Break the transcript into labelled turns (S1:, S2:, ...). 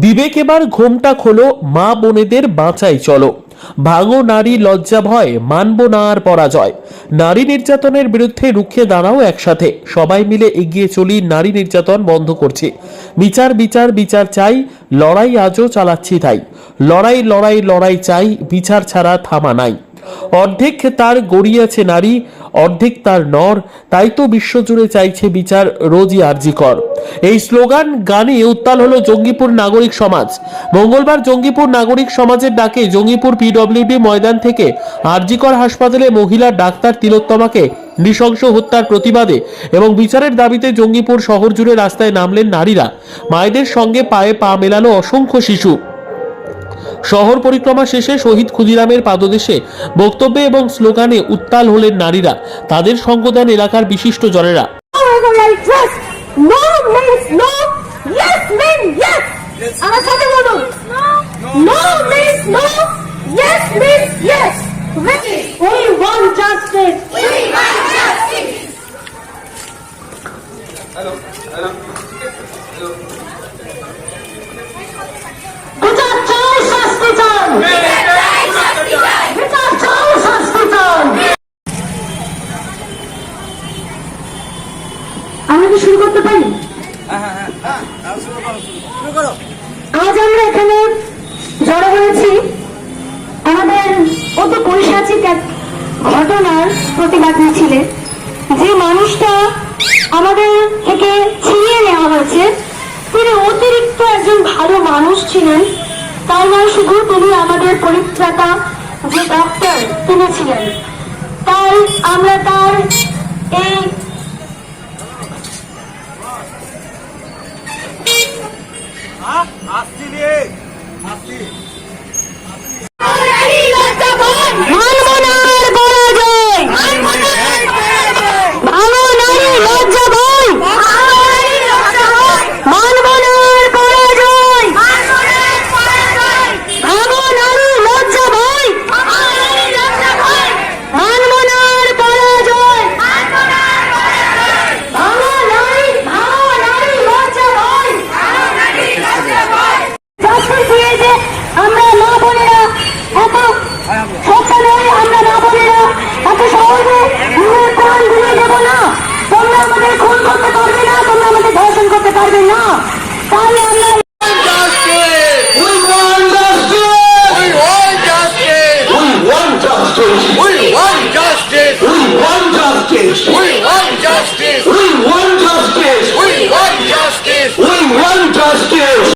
S1: বিবেক এবার ঘোমটা খোলো, মা বোনেদের বাঁচাই চলো, ভাঙো নারী লজ্জা ভয়, মানব না আর পরাজয়। নারী নির্যাতনের বিরুদ্ধে রুখে দাঁড়াও একসাথে, সবাই মিলে এগিয়ে চলি, নারী নির্যাতন বন্ধ করছি। বিচার বিচার বিচার চাই, লড়াই আজও চালাচ্ছি তাই, লড়াই লড়াই লড়াই চাই, বিচার ছাড়া থামা নাই। অর্ধেক তার গড়িয়েছে নারী, অর্ধেক তার নর, তাই তো বিশ্বজুড়ে চাইছে বিচার, রোজই আরজি কর। এই স্লোগান গানে উত্তাল হলো জঙ্গিপুর নাগরিক সমাজ। মঙ্গলবার জঙ্গিপুর নাগরিক সমাজের ডাকে জঙ্গিপুর পিডব্লিউডি ময়দান থেকে আরজিকর হাসপাতালে মহিলা ডাক্তার তিলোত্তমাকে নৃশংস হত্যার প্রতিবাদে এবং বিচারের দাবিতে জঙ্গিপুর শহর জুড়ে রাস্তায় নামলেন নারীরা। মায়েদের সঙ্গে পায়ে পা মেলালো অসংখ্য শিশু। শহর পরিক্রমা শেষে শহীদ ক্ষুদিরামের পাদদেশে বক্তব্যে এবং স্লোগানে উত্তাল হলেন নারীরা, তাদের সঙ্গ দেন এলাকার বিশিষ্ট জনেরা।
S2: আমরা কি শুরু করতে পারি? আজ আমরা এখানে জড়ো হয়েছি আমাদের অতি পৈশাচিক এক ঘটনার প্রতিবাদ মিছিলে। যে মানুষটা আমাদের থেকে ছিনিয়ে নেওয়া হয়েছে তিনি অতিরিক্ত একজন ভালো মানুষ ছিলেন, তাই নয় শুধু তিনি আমাদের পরিত্রাতা যে ডক্টর তিনি ছিলেন। তাই আমরা তার এই
S3: আসছি